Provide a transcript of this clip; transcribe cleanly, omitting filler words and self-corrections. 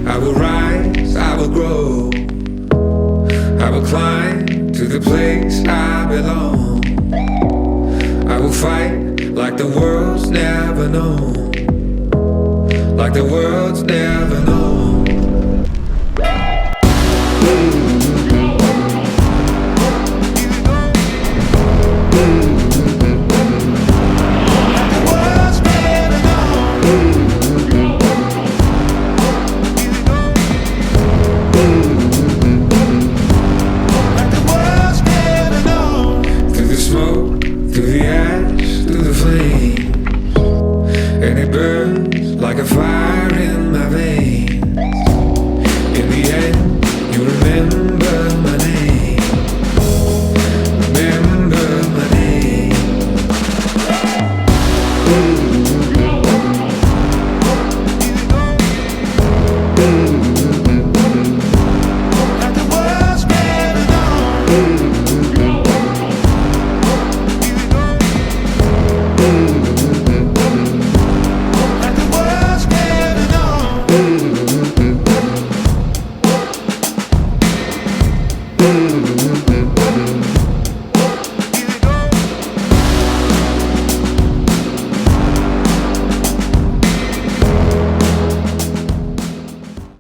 I will rise, I will grow, I will climb to the place I belong. I will fight like the world's never known, like the world's never known. And it burns like a fire in my veins. In the end, you remember my name. Remember my name. Like the world's never known. Mm-hmm.